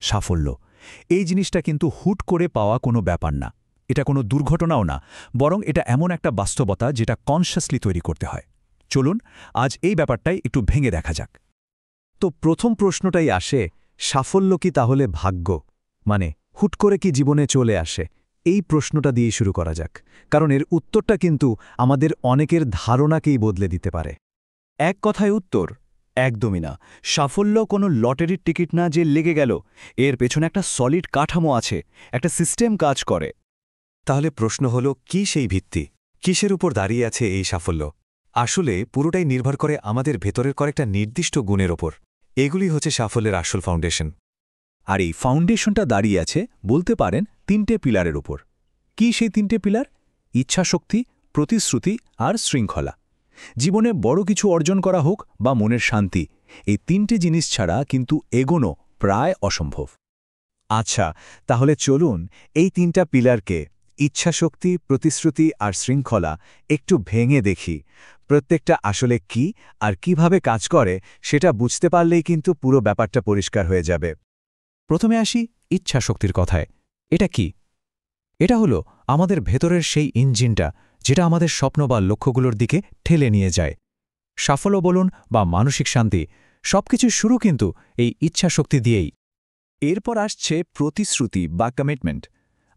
সাফল্য এই জিনিসটা কিন্তু হুট করে পাওয়া কোনো ব্যাপার না। এটা কোনো দুর্ঘটনাও না, বরং এটা এমন একটা বাস্তবতা যেটা কনশাসলি তৈরি করতে হয়। চলুন আজ এই ব্যাপারটাই একটু ভেঙে দেখা যাক। তো প্রথম প্রশ্নটাই আসে, সাফল্য কি তাহলে ভাগ্য? মানে হুট করে কি জীবনে চলে আসে? এই প্রশ্নটা দিয়ে শুরু করা যাক, কারণ এর উত্তরটা কিন্তু আমাদের অনেকের ধারণাকেই বদলে দিতে পারে। এক কথায় উত্তর, একদমই না। সাফল্য কোনো লটারির টিকিট না যে লেগে গেল। এর পেছনে একটা সলিড কাঠামো আছে, একটা সিস্টেম কাজ করে। তাহলে প্রশ্ন হলো, কি সেই ভিত্তি? কিসের উপর দাঁড়িয়ে আছে এই সাফল্য? আসলে পুরোটাই নির্ভর করে আমাদের ভেতরের কয়েকটা নির্দিষ্ট গুণের ওপর। এগুলি হচ্ছে সাফল্যের আসল ফাউন্ডেশন। আর এই ফাউন্ডেশনটা দাঁড়িয়ে আছে বলতে পারেন 3টে পিলারের উপর। কি সেই 3টে পিলার? ইচ্ছাশক্তি, প্রতিশ্রুতি আর শৃঙ্খলা। জীবনে বড় কিছু অর্জন করা হোক বা মনের শান্তি, এই 3টে জিনিস ছাড়া কিন্তু এগোনো প্রায় অসম্ভব। আচ্ছা, তাহলে চলুন এই 3টা পিলারকে, ইচ্ছাশক্তি, প্রতিশ্রুতি আর শৃঙ্খলা, একটু ভেঙে দেখি। প্রত্যেকটা আসলে কি আর কিভাবে কাজ করে সেটা বুঝতে পারলেই কিন্তু পুরো ব্যাপারটা পরিষ্কার হয়ে যাবে। প্রথমে আসি ইচ্ছাশক্তির কথায়। এটা কি? এটা হলো আমাদের ভেতরের সেই ইঞ্জিনটা যেটা আমাদের স্বপ্ন বা লক্ষ্যগুলোর দিকে ঠেলে নিয়ে যায়। সাফল্য বলুন বা মানসিক শান্তি, সবকিছু শুরু কিন্তু এই ইচ্ছাশক্তি দিয়েই। এরপর আসছে প্রতিশ্রুতি বা কমিটমেন্ট।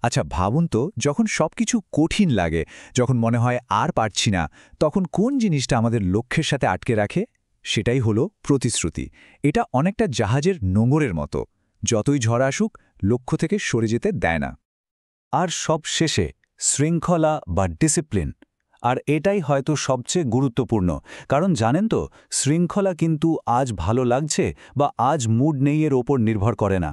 আচ্ছা ভাবুন তো, যখন সবকিছু কঠিন লাগে, যখন মনে হয় আর পারছি না, তখন কোন জিনিসটা আমাদের লক্ষ্যের সাথে আটকে রাখে? সেটাই হলো প্রতিশ্রুতি। এটা অনেকটা জাহাজের নোঙরের মতো, যতই ঝড় আসুক লক্ষ্য থেকে সরে যেতে দেয় না। আর সব শেষে শৃঙ্খলা বা ডিসিপ্লিন। আর এটাই হয়তো সবচেয়ে গুরুত্বপূর্ণ, কারণ জানেন তো, শৃঙ্খলা কিন্তু আজ ভালো লাগছে বা আজ মুড নেই এর ওপর নির্ভর করে না।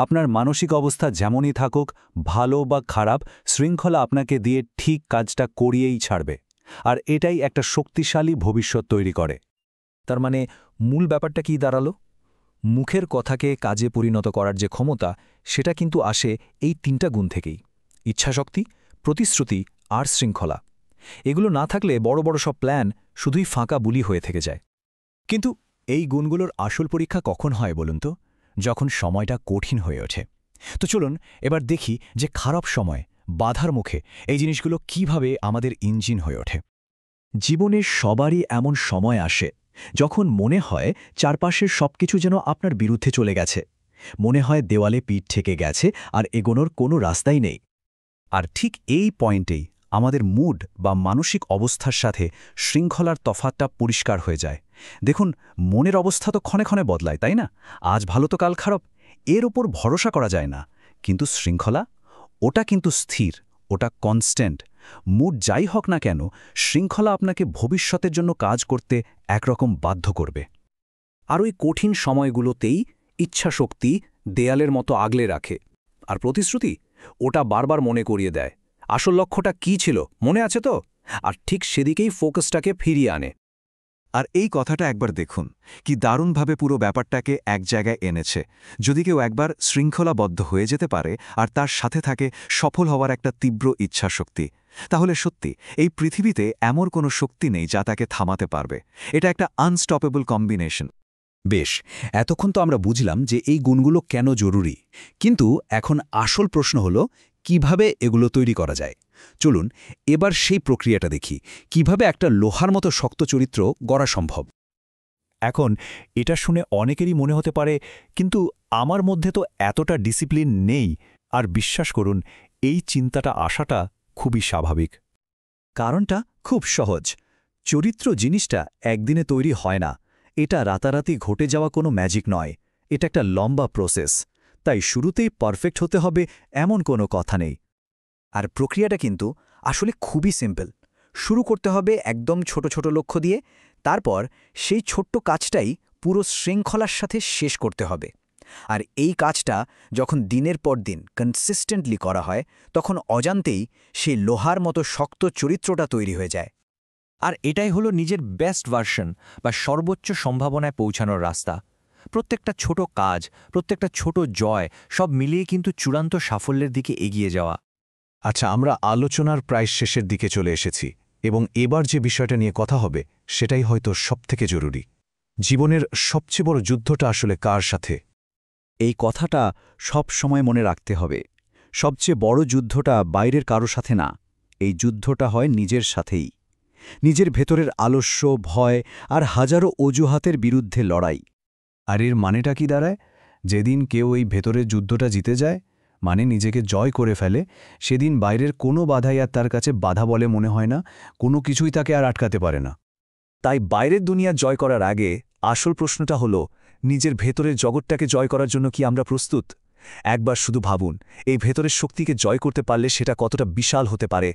আপনার মানসিক অবস্থা যেমনই থাকুক, ভালো বা খারাপ, শৃঙ্খলা আপনাকে দিয়ে ঠিক কাজটা করিয়েই ছাড়বে। আর এটাই একটা শক্তিশালী ভবিষ্যৎ তৈরি করে। তার মানে মূল ব্যাপারটা কি দাঁড়ালো? মুখের কথাকে কাজে পরিণত করার যে ক্ষমতা, সেটা কিন্তু আসে এই 3টা গুণ থেকেই: ইচ্ছাশক্তি, প্রতিশ্রুতি আর শৃঙ্খলা। এগুলো না থাকলে বড় বড় সব প্ল্যান শুধুই ফাঁকা বুলি হয়ে থেকে যায়। কিন্তু এই গুণগুলোর আসল পরীক্ষা কখন হয় বলুন তো? যখন সময়টা কঠিন হয়ে ওঠে। তো চলুন এবার দেখি যে খারাপ সময়, বাধার মুখে এই জিনিসগুলো কিভাবে আমাদের ইঞ্জিন হয়ে ওঠে। জীবনের সবারই এমন সময় আসে যখন মনে হয় চারপাশের সবকিছু যেন আপনার বিরুদ্ধে চলে গেছে। মনে হয় দেওয়ালে পিঠ ঠেকে গেছে আর এগোনোর কোনো রাস্তাই নেই। আর ঠিক এই পয়েন্টেই আমাদের মুড বা মানসিক অবস্থার সাথে শৃঙ্খলার তফাৎটা পরিষ্কার হয়ে যায়। দেখুন, মনের অবস্থা তো ক্ষণে ক্ষণে বদলায়, তাই না? আজ ভালো তো কাল খারাপ, এর ওপর ভরসা করা যায় না। কিন্তু শৃঙ্খলা, ওটা কিন্তু স্থির, ওটা কনস্ট্যান্ট। মুড যাই হোক না কেন, শৃঙ্খলা আপনাকে ভবিষ্যতের জন্য কাজ করতে একরকম বাধ্য করবে। আর ওই কঠিন সময়গুলোতেই ইচ্ছাশক্তি দেয়ালের মতো আগলে রাখে। আর প্রতিশ্রুতি, ওটা বারবার মনে করিয়ে দেয় আসল লক্ষ্যটা কী ছিল, মনে আছে তো? আর ঠিক সেদিকেই ফোকাসটাকে ফিরিয়ে আনে। আর এই কথাটা একবার দেখুন, কি দারুণভাবে পুরো ব্যাপারটাকে এক জায়গায় এনেছে। যদি কেউ একবার শৃঙ্খলাবদ্ধ হয়ে যেতে পারে আর তার সাথে থাকে সফল হওয়ার একটা তীব্র ইচ্ছাশক্তি, তাহলে সত্যি এই পৃথিবীতে এমন কোনো শক্তি নেই যা তাকে থামাতে পারবে। এটা একটা আনস্টপেবল কম্বিনেশন। বেশ, এতক্ষণ তো আমরা বুঝলাম যে এই গুণগুলো কেন জরুরি। কিন্তু এখন আসল প্রশ্ন হলো, কিভাবে এগুলো তৈরি করা যায়। চলুন এবার সেই প্রক্রিয়াটা দেখি, কিভাবে একটা লোহার মতো শক্ত চরিত্র গড়া সম্ভব। এখন এটা শুনে অনেকেরই মনে হতে পারে, কিন্তু আমার মধ্যে তো এতটা ডিসিপ্লিন নেই। আর বিশ্বাস করুন, এই চিন্তাটা আসাটা খুবই স্বাভাবিক। কারণটা খুব সহজ। চরিত্র জিনিসটা একদিনে তৈরি হয় না। এটা রাতারাতি ঘটে যাওয়া কোনো ম্যাজিক নয়, এটা একটা লম্বা প্রসেস। তাই শুরুতেই পারফেক্ট হতে হবে এমন কোনো কথা নেই। আর প্রক্রিয়াটা কিন্তু আসলে খুবই সিম্পল। শুরু করতে হবে একদম ছোট ছোট লক্ষ্য দিয়ে, তারপর সেই ছোট্ট কাজটাই পুরো শৃঙ্খলার সাথে শেষ করতে হবে। আর এই কাজটা যখন দিনের পর দিন কনসিস্টেন্টলি করা হয়, তখন অজান্তেই সেই লোহার মতো শক্ত চরিত্রটা তৈরি হয়ে যায়। আর এটাই হলো নিজের বেস্ট ভার্সন বা সর্বোচ্চ সম্ভাবনায় পৌঁছানোর রাস্তা। প্রত্যেকটা ছোট কাজ, প্রত্যেকটা ছোট জয়, সব মিলিয়ে কিন্তু চূড়ান্ত সাফল্যের দিকে এগিয়ে যাওয়া। আচ্ছা, আমরা আলোচনার প্রায় শেষের দিকে চলে এসেছি, এবং এবার যে বিষয়টা নিয়ে কথা হবে সেটাই হয়তো সবথেকে জরুরি। জীবনের সবচেয়ে বড় যুদ্ধটা আসলে কার সাথে? এই কথাটা সব সময় মনে রাখতে হবে। সবচেয়ে বড় যুদ্ধটা বাইরের কারো সাথে না, এই যুদ্ধটা হয় নিজের সাথেই। নিজের ভেতরের আলস্য, ভয় আর হাজারো অজুহাতের বিরুদ্ধে লড়াই। আর এর মানেটা কি দাঁড়ায়? যেদিন কেউ এই ভেতরের যুদ্ধটা জিতে যায়, মানে নিজেকে জয় করে ফেলে, সেদিন বাইরের কোনো বাধাই আর তার কাছে বাধা বলে মনে হয় না, কোনো কিছুই তাকে আর আটকাতে পারে না। তাই বাইরের দুনিয়া জয় করার আগে আসল প্রশ্নটা হলো, নিজের ভেতরের জগৎটাকে জয় করার জন্য কি আমরা প্রস্তুত? একবার শুধু ভাবুন, এই ভেতরের শক্তিকে জয় করতে পারলে সেটা কতটা বিশাল হতে পারে।